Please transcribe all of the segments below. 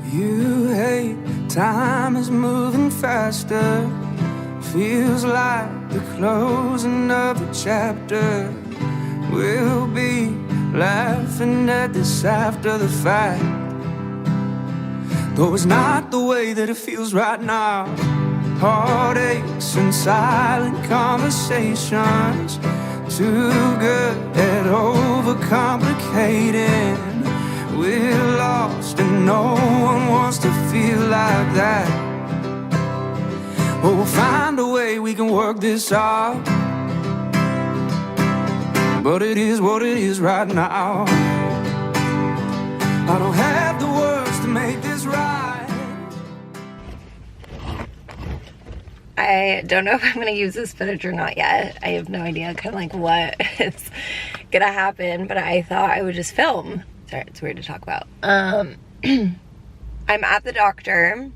You hate time is moving faster. Feels like the closing of a chapter. We'll be laughing at this after the fact. Though it's not the way that it feels right now. Heartaches and silent conversations. Too good at overcomplicating. We're lost and no one wants to feel like that. But we'll find a way we can work this out. But it is what it is right now. I don't have the words to make this right. I don't know if I'm gonna use this footage or not yet. I have no idea kind of like what is gonna happen, but I thought I would just film. Sorry, it's weird to talk about. I'm at the doctor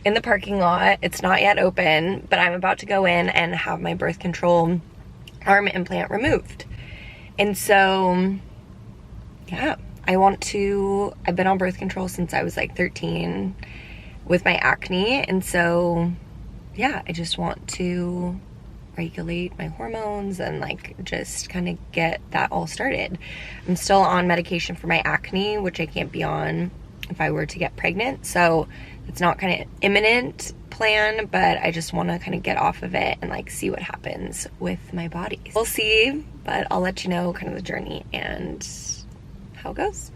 in the parking lot. It's not yet open, but I'm about to go in and have my birth control arm implant removed. And so, yeah, I've been on birth control since I was like 13 with my acne. And so, yeah, I just want to regulate my hormones and like just kind of get that all started. I'm still on medication for my acne, which I can't be on if I were to get pregnant. So it's not kind of imminent plan, but I just want to kind of get off of it and like see what happens with my body. We'll see, but I'll let you know kind of the journey and how it goes.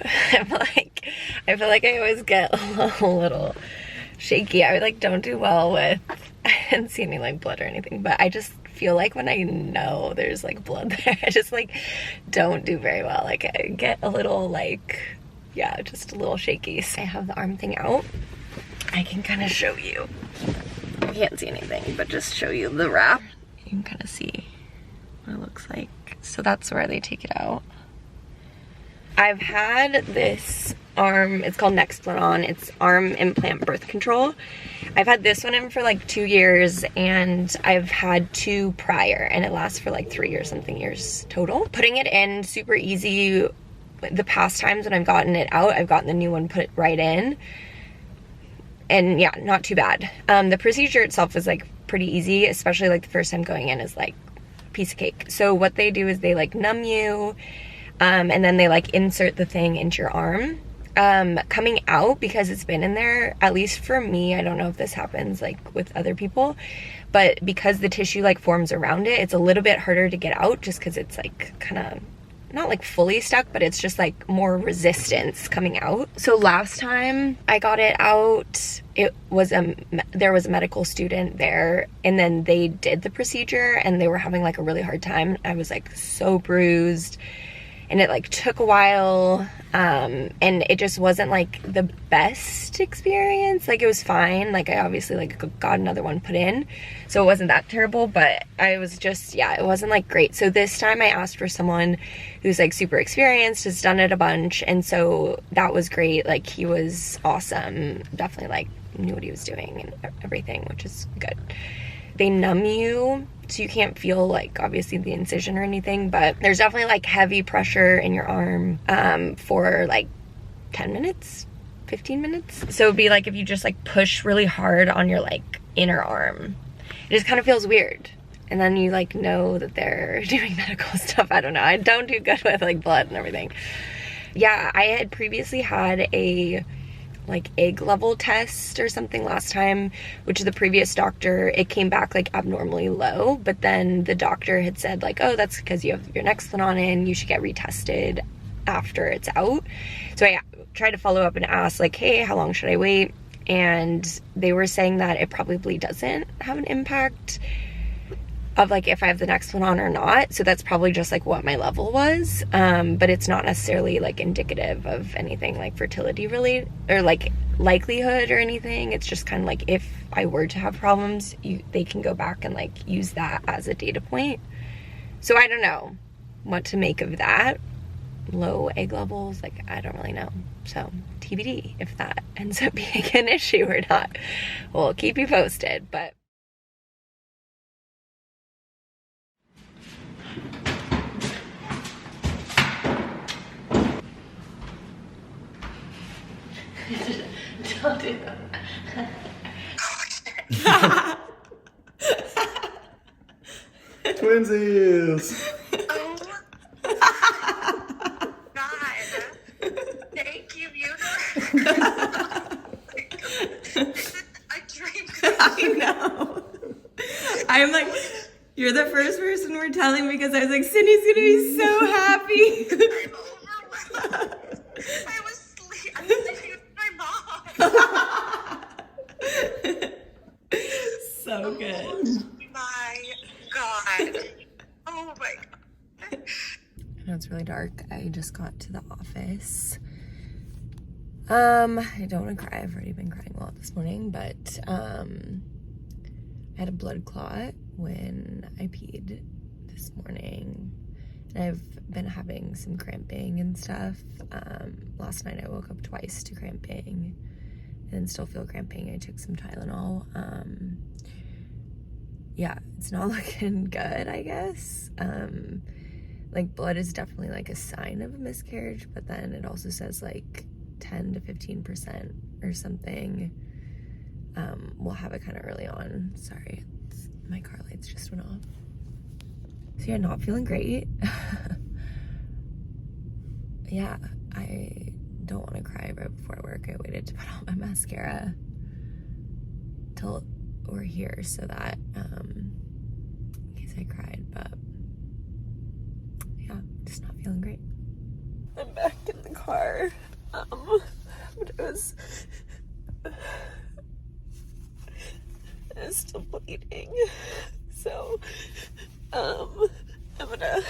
I feel like I always get a little shaky. I like don't do well with, I didn't see any like blood or anything, but I just feel like when I know there's like blood there, I just like don't do very well. Like I get a little like, yeah, just a little shaky. So I have the arm thing out. I can kind of show you. I can't see anything, but just show you the wrap. You can kind of see what it looks like. So that's where they take it out. I've had this arm, it's called nexplanon. It's arm implant birth control. I've had this one in for like 2 years, and I've had 2 prior, and it lasts for like 3 or something years total. Putting it in, super easy. The past times when I've gotten it out, I've gotten the new one put right in. And yeah, not too bad. The procedure itself is like pretty easy, especially like the first time going in is like a piece of cake. So what they do is they like numb you, and then they like insert the thing into your arm. Coming out, because it's been in there, at least for me, I don't know if this happens like with other people, but because the tissue like forms around it, it's a little bit harder to get out just because it's like kind of not like fully stuck, but it's just like more resistance coming out. So last time I got it out, it was there was a medical student there, and then they did the procedure and they were having like a really hard time. I was like so bruised, and it like took a while, and it just wasn't like the best experience. Like it was fine, like I obviously like got another one put in, so it wasn't that terrible, but I was just, yeah, it wasn't like great. So this time I asked for someone who's like super experienced, has done it a bunch, and so that was great. Like he was awesome, definitely like knew what he was doing and everything, which is good. They numb you, so you can't feel like obviously the incision or anything, but there's definitely like heavy pressure in your arm for like 10 minutes, 15 minutes. So it'd be like if you just like push really hard on your like inner arm, it just kind of feels weird. And then you like know that they're doing medical stuff. I don't know, I don't do good with like blood and everything. Yeah, I had previously had a like egg level test or something last time, which the previous doctor, it came back like abnormally low, but then the doctor had said like, oh, that's because you have your nexplanon in, you should get retested after it's out. So I tried to follow up and ask like, hey, how long should I wait? And they were saying that it probably doesn't have an impact of like if I have the nexplanon or not. So that's probably just like what my level was, but it's not necessarily like indicative of anything like fertility related or like likelihood or anything. It's just kind of like if I were to have problems, they can go back and like use that as a data point. So I don't know what to make of that. Low egg levels, like I don't really know. So TBD if that ends up being an issue or not. We'll keep you posted, but Don't do that. Twinsies! Oh God. Thank you, universe. A dream come I know. I'm like, you're the first person we're telling because I was like, Cindy's gonna be so happy. I'm overwhelmed. I was sleeping with my mom. So good. Oh my God. Oh my God. I know it's really dark. I just got to the office. I don't want to cry. I've already been crying a lot this morning, but I had a blood clot when I peed this morning. And I've been having some cramping and stuff. Last night I woke up twice to cramping and still feel cramping. I took some Tylenol. Yeah, it's not looking good, I guess. Like blood is definitely like a sign of a miscarriage, but then it also says like 10 to 15% or something will have it kind of early on. Sorry, my car lights just went off. So yeah, not feeling great. Yeah, I don't want to cry right before work. I waited to put on my mascara till we're here so that in case I cried, but yeah, just not feeling great. I'm back in the car. But it was still bleeding. So I'm gonna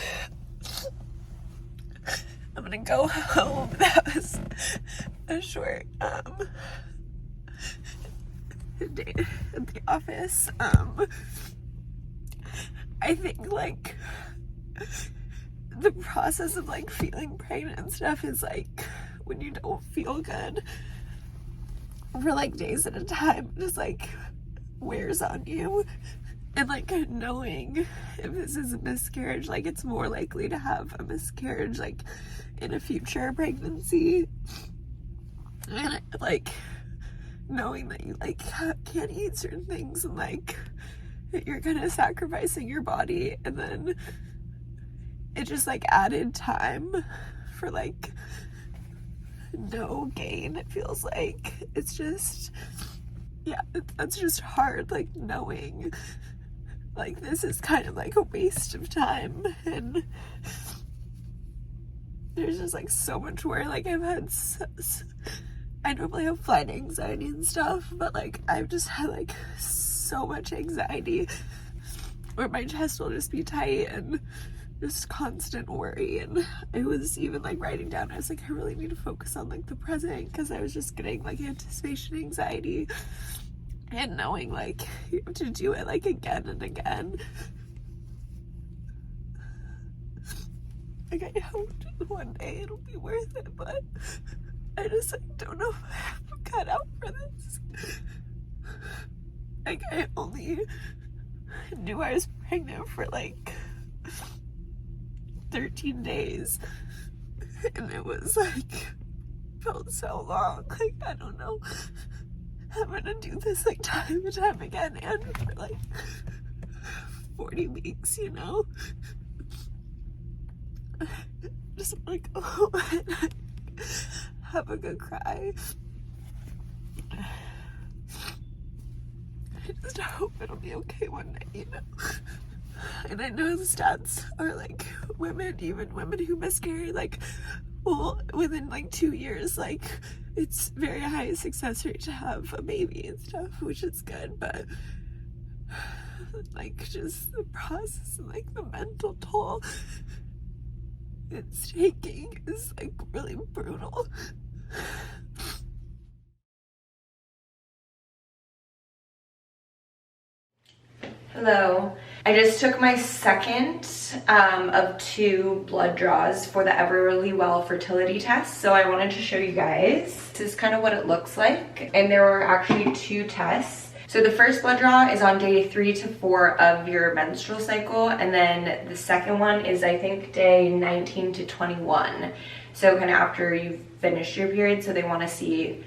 go home. That was a short day at the office. I think like the process of like feeling pregnant and stuff is like when you don't feel good for like days at a time, just like wears on you. And like knowing if this is a miscarriage, like it's more likely to have a miscarriage like in a future pregnancy. And like knowing that you like can't eat certain things and like that you're kind of sacrificing your body, and then it just like added time for like no gain. It feels like it's just, yeah, that's just hard, like knowing like this is kind of like a waste of time. And there's just like so much worry. Like I've had I normally have flight anxiety and stuff, but like I've just had like so much anxiety where my chest will just be tight and just constant worry. And I was even like writing down, I was like, I really need to focus on like the present, because I was just getting like anticipation anxiety and knowing like you have to do it like again and again. Like I hope one day it'll be worth it, but I just like don't know if I'm cut out for this. Like I only knew I was pregnant for like 13 days, and it was like felt so long. Like I don't know, I'm gonna do this like time and time again, and for like 40 weeks, you know. Just want to go home and like, have a good cry. I just hope it'll be okay one day, you know. And I know the stats are like women, even women who miscarry, like, well, within like 2 years, like, it's very high success rate to have a baby and stuff, which is good, but like just the process and like the mental toll it's taking is like really brutal. Hello. I just took my second of 2 blood draws for the Embryo fertility test, so I wanted to show you guys. This is kind of what it looks like, and there were actually 2 tests. So the first blood draw is on day 3 to 4 of your menstrual cycle, and then the second one is I think day 19 to 21. So kind of after you've finished your period, so they want to see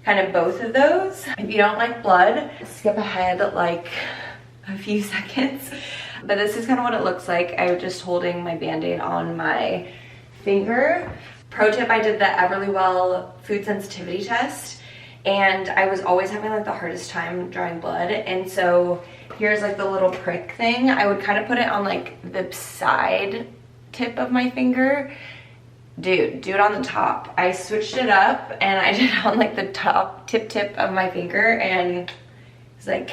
kind of both of those. If you don't like blood, skip ahead like a few seconds. But this is kind of what it looks like. I was just holding my band-aid on my finger. Pro tip, I did the Everlywell food sensitivity test, and I was always having like the hardest time drawing blood. And so here's like the little prick thing. I would kind of put it on like the side tip of my finger. Dude, do it on the top. I switched it up and I did it on like the top tip of my finger, and it's like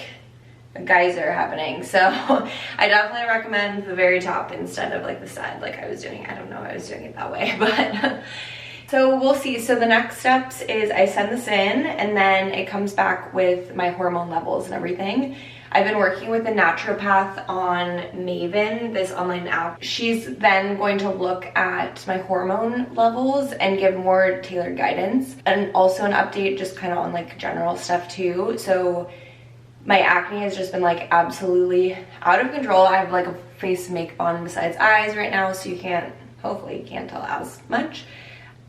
a geyser happening. So I definitely recommend the very top instead of like the side like I was doing. I don't know, I was doing it that way, but so we'll see. So the next steps is I send this in, and then it comes back with my hormone levels and everything. I've been working with a naturopath on Maven, this online app. She's then going to look at my hormone levels and give more tailored guidance, and also an update just kind of on like general stuff too. So my acne has just been like absolutely out of control. I have like a face makeup on besides eyes right now, so you can't, hopefully you can't tell as much.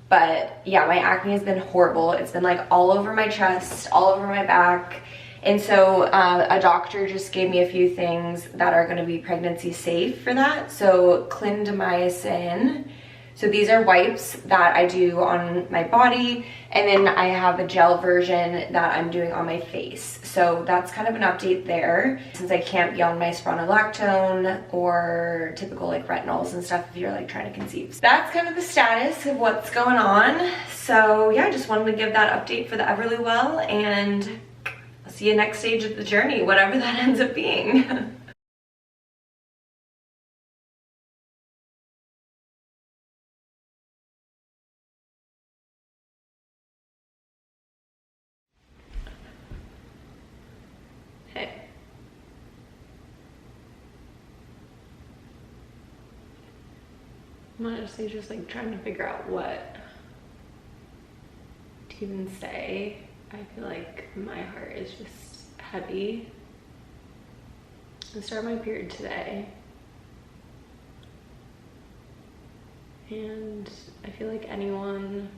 But yeah, my acne has been horrible. It's been like all over my chest, all over my back. And so a doctor just gave me a few things that are gonna be pregnancy safe for that. So clindamycin. So these are wipes that I do on my body, and then I have a gel version that I'm doing on my face. So that's kind of an update there, since I can't be on my spironolactone or typical like retinols and stuff if you're like trying to conceive. So that's kind of the status of what's going on. So yeah, I just wanted to give that update for the Everlywell, and I'll see you next stage of the journey, whatever that ends up being. Hey. I'm honestly just like trying to figure out what to even say. I feel like my heart is just heavy. I started my period today, and I feel like anyone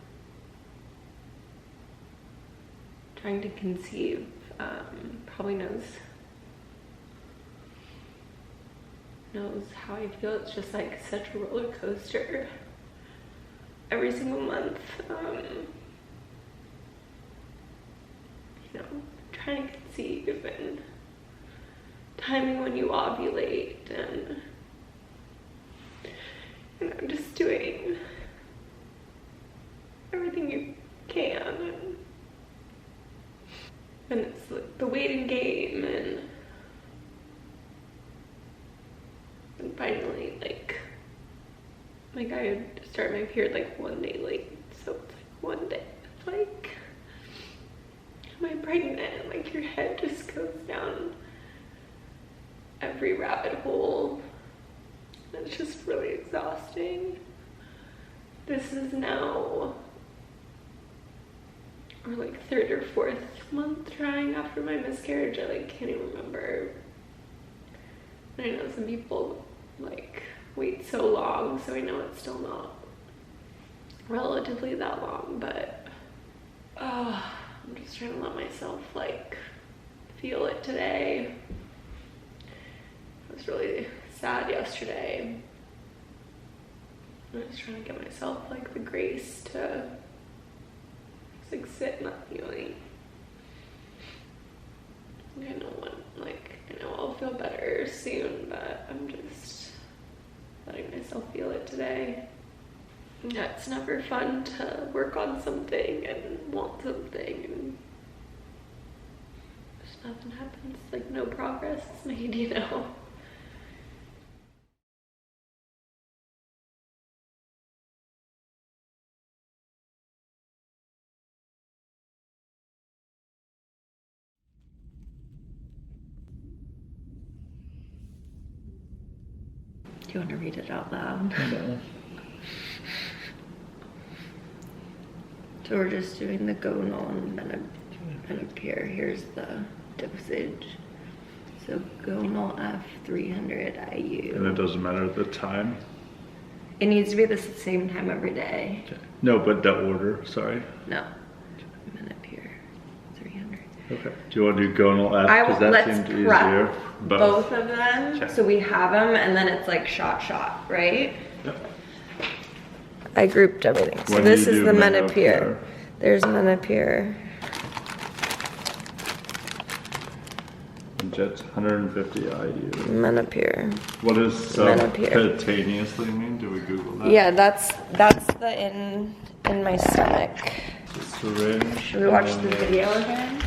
trying to conceive probably knows how I feel. It's just like such a roller coaster every single month. You know, trying to conceive and timing when you ovulate, and you know, just doing everything you can, and it's like the waiting game, and finally like I start my period like one day late, so it's like one day it's like, am I pregnant? And like your head just goes down every rabbit hole. It's just really exhausting. This is now our like third or fourth month trying after my miscarriage. I like can't even remember. And I know some people like wait so long, so I know it's still not relatively that long, but I'm just trying to let myself like feel it today. I was really sad yesterday. I was trying to give myself like the grace to just like sit in that feeling. I know I'll feel better soon, but I'm just letting myself feel it today. Yeah, it's never fun to work on something and want something and just nothing happens, like no progress is made, you know? Do you want to read it out loud? No. So we're just doing the Gonal Menopur. Here's the dosage. So Gonal F 300 IU. And it doesn't matter the time? It needs to be the same time every day. Okay. No, but the order, sorry. No. Menopur. Okay. Do you want to do gonal F? Because that let's seemed easier. prep both of them. Okay. So we have them and then it's like shot, right? Yep. I grouped everything. So When this you is do the menopause. menopause. There's menopause. Inject 150 IU. Menopause. What does Menopause. subcutaneously mean? Do we Google that? Yeah, that's the in my stomach. So syringe. Should we watch and the then video again?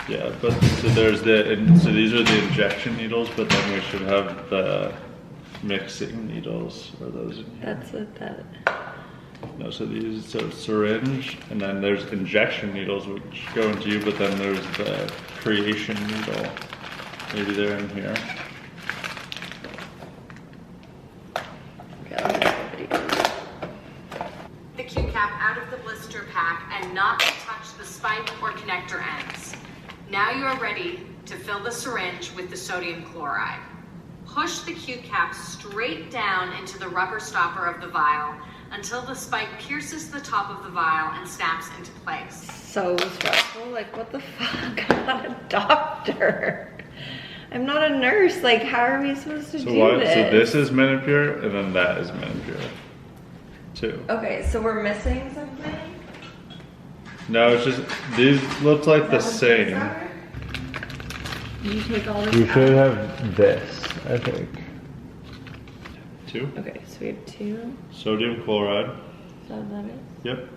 Yeah, but so there's so these are the injection needles, but then we should have the mixing needles. Are those in here? That's what that. No, so these, so syringe, and then there's injection needles which go into you, but then there's the creation needle. Maybe they're in here. The Q cap out of the blister pack and not to touch the spike or connector ends. Now you are ready to fill the syringe with the sodium chloride. Push the Q cap straight down into the rubber stopper of the vial until the spike pierces the top of the vial and snaps into place. So stressful. Like, what the fuck? I'm not a doctor. I'm not a nurse. Like, how are we supposed to do this? So this is menopause, and then that is menopause, too. Okay, so we're missing something? No, it's just these look like the same. Did you take all this We out? should have this, I think. 2. Okay, so we have 2. Sodium chloride. So that is. Yep.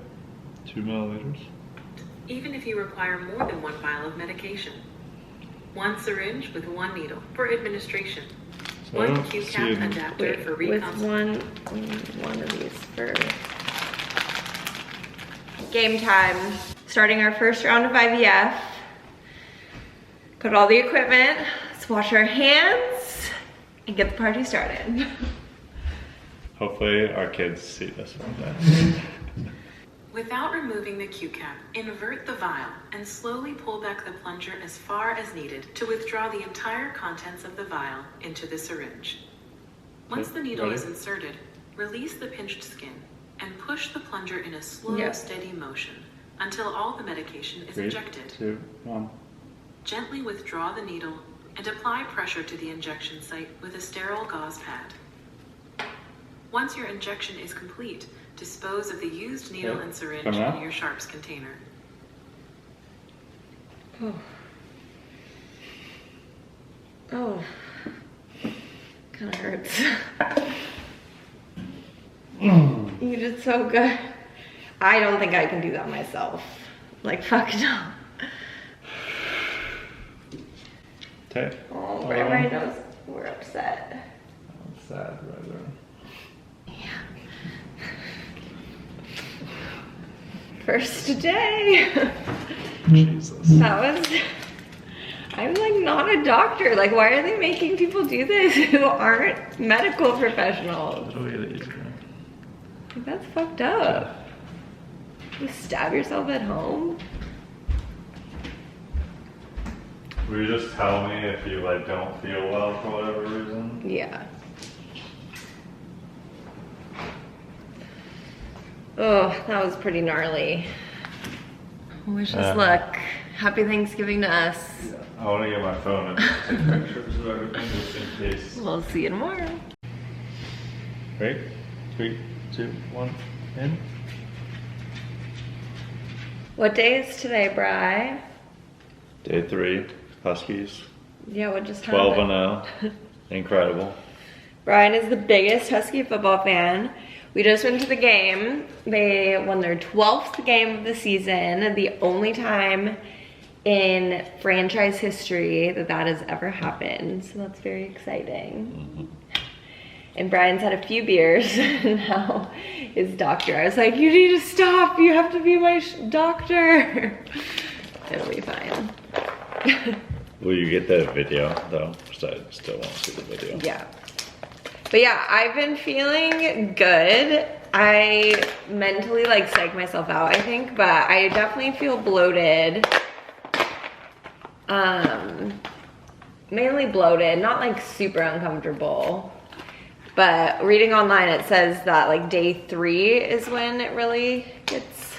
2 milliliters. Even if you require more than one vial of medication. 1 syringe with 1 needle for administration. So I 1 don't Q see cap an- adapter Wait, for with reconstitution. one of these first. Game time. Starting our first round of IVF. Put all the equipment. Let's wash our hands and get the party started. Hopefully our kids see this one day. Without removing the Q cap, invert the vial and slowly pull back the plunger as far as needed to withdraw the entire contents of the vial into the syringe. Once the needle Ready? is inserted, release the pinched skin and push the plunger in a slow, Yeah. steady motion until all the medication is 3, injected. 2, 1. Gently withdraw the needle and apply pressure to the injection site with a sterile gauze pad. Once your injection is complete, dispose of the used needle Okay. and syringe Come out. in your sharps container. Oh, kind of hurts. You did so good. I don't think I can do that myself. Like, fuck no. Okay. Oh, everybody knows we're upset. I'm sad right there. First day. Jesus. That was. I'm like not a doctor. Like, why are they making people do this who aren't medical professionals? It'll get easier. Like, that's fucked up. You stab yourself at home? Will you just tell me if you like don't feel well for whatever reason? Yeah. Oh, that was pretty gnarly. Wish us luck. Happy Thanksgiving to us. I want to get my phone and take pictures of everything just in case. We'll see you tomorrow. Ready? 3, 2, 1, in. What day is today, Bri? Day 3, Huskies. Yeah, what just 12 happened? and 0. Incredible. Brian is the biggest Husky football fan. We just went to the game. They won their 12th game of the season, the only time in franchise history that has ever happened. So that's very exciting. And Brian's had a few beers, and now his doctor. I was like, you need to stop. You have to be my doctor. It'll be fine. Will you get the video though? Because I still want to see the video. Yeah. But yeah, I've been feeling good. I mentally like psych myself out, I think, but I definitely feel bloated. Mainly bloated, not like super uncomfortable. But reading online, it says that like day 3 is when it really gets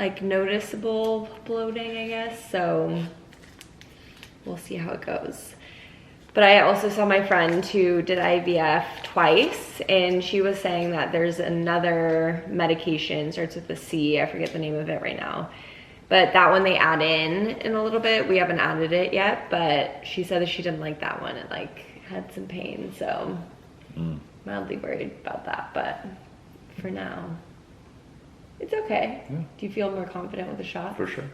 like noticeable bloating, I guess. So we'll see how it goes. But I also saw my friend who did IVF twice, and she was saying that there's another medication, starts with a C, I forget the name of it right now. But that one they add in a little bit. We haven't added it yet, but she said that she didn't like that one. It like had some pain, so mildly worried about that. But for now, it's okay. Yeah. Do you feel more confident with the shot? For sure.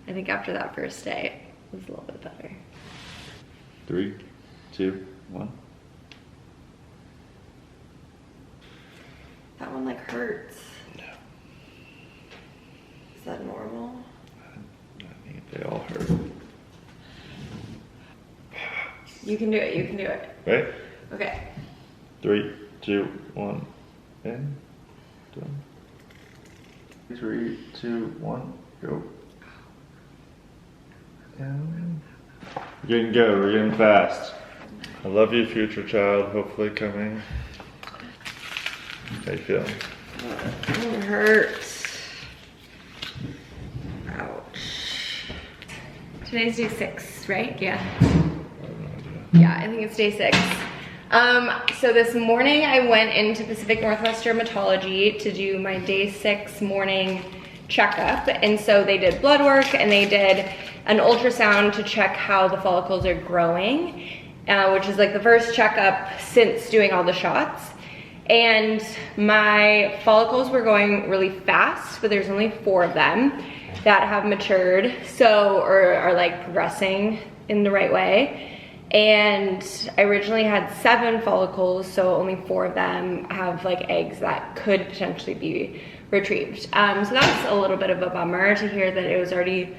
I think after that first day, it was a little bit better. 3, 2, 1. That one like hurts. No. Is that normal? I think they all hurt. You can do it, you can do it. Right? Okay. 3, 2, 1. In. Done. 3, 2, 1. Go. And we're getting good. We're getting fast. I love you, future child. Hopefully coming. How you feeling? It hurts. Ouch. Today's day 6, right? Yeah. I have no idea. Yeah, I think it's day 6. So this morning I went into Pacific Northwest Dermatology to do my day 6 morning checkup. And so they did blood work and they did an ultrasound to check how the follicles are growing, which is like the first checkup since doing all the shots. And my follicles were going really fast, but there's only 4 of them that have matured, so, or are like progressing in the right way. And I originally had 7 follicles, so only 4 of them have like eggs that could potentially be retrieved. So that's a little bit of a bummer to hear that it was already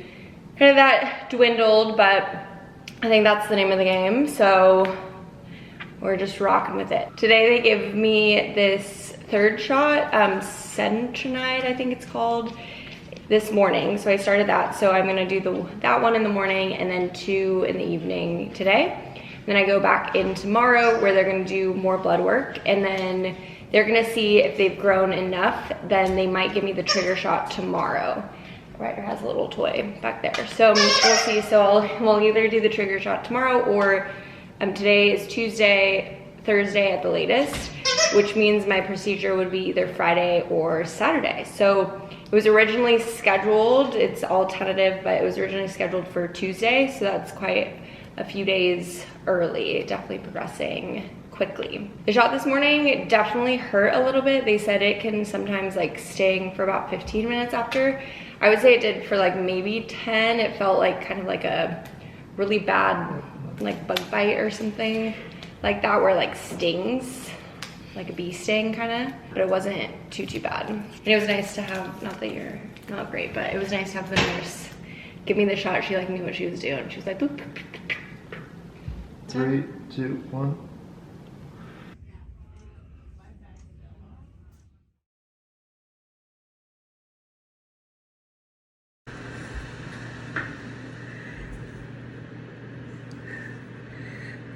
kind of that dwindled, but I think that's the name of the game. So we're just rocking with it. Today they gave me this 3rd shot, Centronide, I think it's called, this morning. So I started that. So I'm gonna do that one in the morning and then 2 in the evening today. Then I go back in tomorrow where they're gonna do more blood work, and then they're gonna see if they've grown enough, then they might give me the trigger shot tomorrow. Ryder has a little toy back there. So we'll see. So we'll either do the trigger shot tomorrow, or today is Tuesday, Thursday at the latest, which means my procedure would be either Friday or Saturday. So it was originally scheduled, it's all tentative, but it was originally scheduled for Tuesday. So that's quite a few days early, definitely progressing quickly. The shot this morning definitely hurt a little bit. They said it can sometimes like sting for about 15 minutes after. I would say it did for like maybe 10. It felt like kind of like a really bad like bug bite or something like that, where it like stings, like a bee sting kind of, but it wasn't too bad. And it was nice to have, not that you're not great, but it was nice to have the nurse give me the shot. She like knew what she was doing. She was like, boop. 3, 2, 1.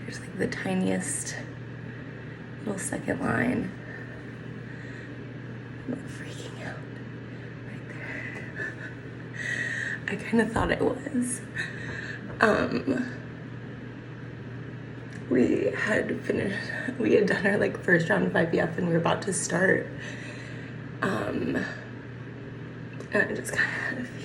There's like the tiniest little second line. I'm freaking out right there. I kind of thought it was. We had done our like first round of IVF and we were about to start. And I just kind of had a feeling.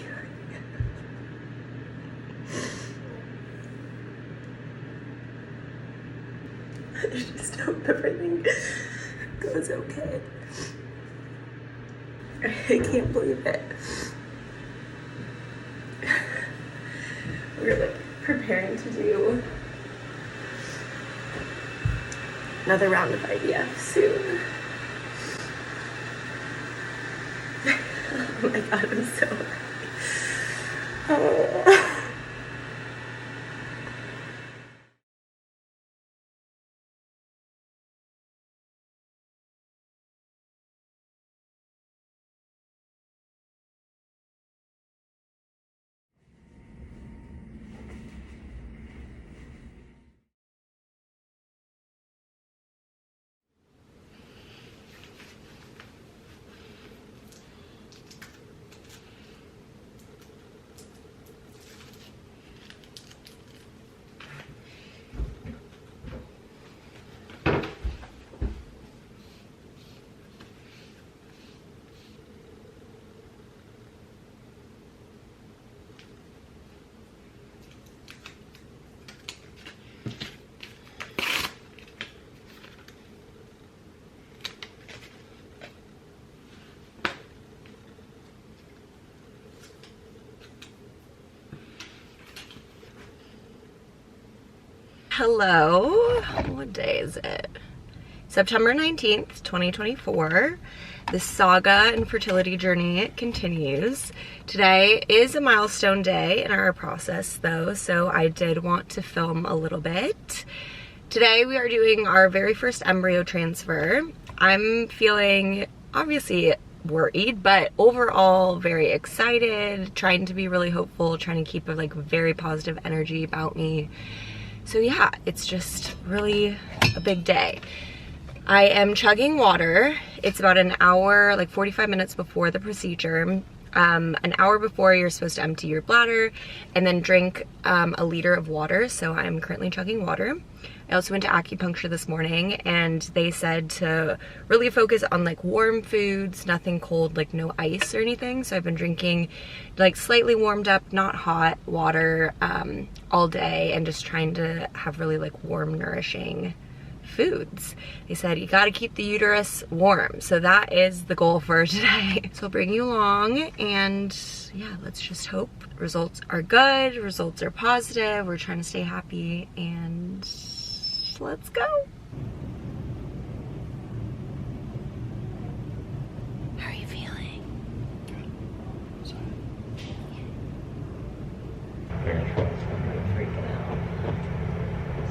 I just hope everything goes okay. I can't believe it. We're like preparing to do another round of IVF soon. Oh my god, I'm so happy. Oh. Hello. What day is it? September 19th, 2024. The saga and fertility journey continues. Today is a milestone day in our process though, so I did want to film a little bit. Today we are doing our very first embryo transfer. I'm feeling obviously worried, but overall very excited, trying to be really hopeful, trying to keep a very positive energy about me. So yeah, it's just really a big day. I am chugging water. It's about an hour, 45 minutes before the procedure. An hour before, you're supposed to empty your bladder and then drink a liter of water. So I'm currently chugging water. I also went to acupuncture this morning and they said to really focus on warm foods, nothing cold, no ice or anything. So I've been drinking slightly warmed up, not hot water all day and just trying to have really warm, nourishing foods. They said you got to keep the uterus warm, so that is the goal for today. So I'll bring you along and yeah, let's just hope results are good, results are positive, we're trying to stay happy, and let's go. How are you feeling? Freaking out.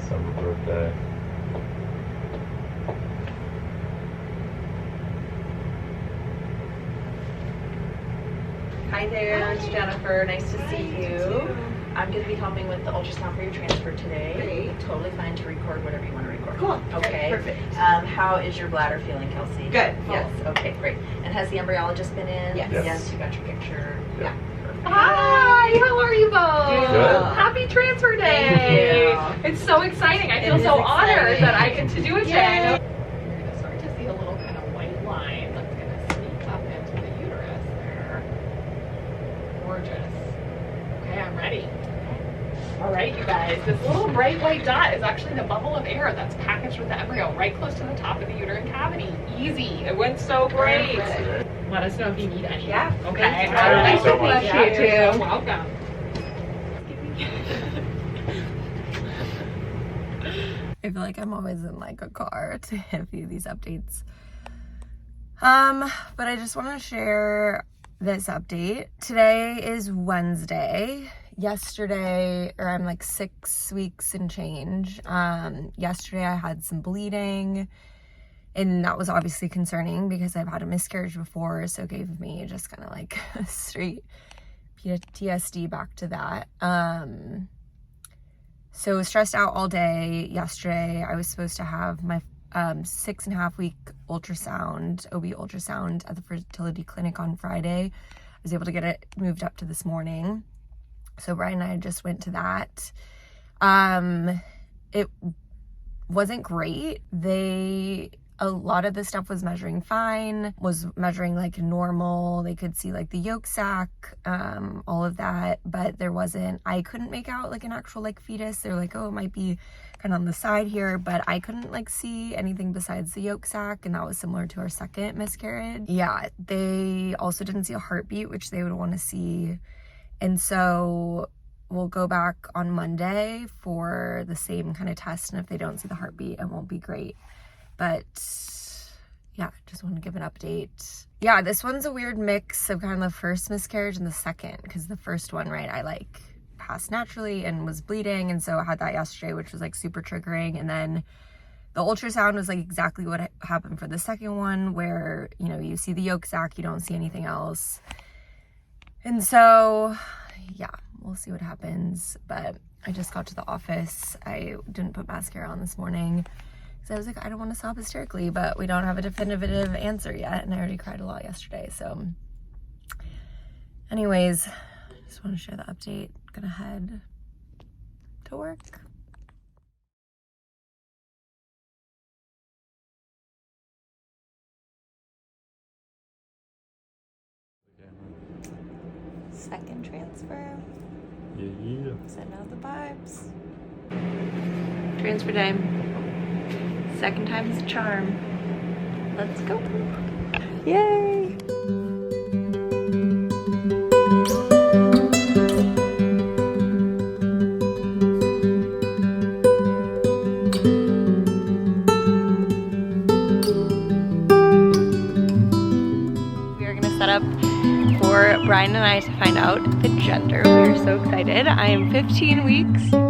Summer birthday. Hi there, it's Jennifer. Nice to see you. I'm going to be helping with the ultrasound for your transfer today. Great. Totally fine to record whatever you want to record. Cool. Okay. Perfect. How is your bladder feeling, Kelsey? Good. Yes. Okay, great. And has the embryologist been in? Yes. Yes, you got your picture. Yeah. Perfect. Hi, how are you both? Good. Happy transfer day. It's so exciting. I feel so honored that I get to do it today. You're going to start to see a little kind of white line that's going to sneak up into the uterus there. Gorgeous. Okay, I'm ready. All right, you guys, this little bright white dot is actually the bubble of air that's packaged with the embryo right close to the top of the uterine cavity. Easy. It went so great. Let us know if you need any. Yeah. Okay. Thank you so much. You too. You're welcome. I feel like I'm always in a car to give you these updates. But I just want to share this update. Today is Wednesday. Yesterday, or I'm 6 weeks and change. Yesterday I had some bleeding, and that was obviously concerning because I've had a miscarriage before, so it gave me just kind of straight PTSD back to that. So stressed out all day yesterday. I was supposed to have my 6.5 week ultrasound, OB ultrasound at the fertility clinic on Friday. I was able to get it moved up to this morning. So Brian and I just went to that. It wasn't great. A lot of the stuff was measuring fine, was measuring normal. They could see the yolk sac, all of that, but I couldn't make out an actual fetus. They're oh, it might be kind of on the side here, but I couldn't see anything besides the yolk sac, and that was similar to our second miscarriage. Yeah, they also didn't see a heartbeat, which they would want to see. And so we'll go back on Monday for the same kind of test, and if they don't see the heartbeat, it won't be great. But yeah, just want to give an update. Yeah, this one's a weird mix of kind of the first miscarriage and the second, because the first one, right, I passed naturally and was bleeding, and so I had that yesterday, which was super triggering. And then the ultrasound was exactly what happened for the second one, where you see the yolk sac, you don't see anything else. And so yeah, we'll see what happens. But I just got to the office. I didn't put mascara on this morning because I was I don't want to sob hysterically, but we don't have a definitive answer yet, and I already cried a lot yesterday. So anyways, just want to share the update. Gonna head to work. Second transfer. Yeah. Send out the vibes. Transfer time. Second time's a charm. Let's go. Yay! Ryan and I to find out the gender. We are so excited. I am 15 weeks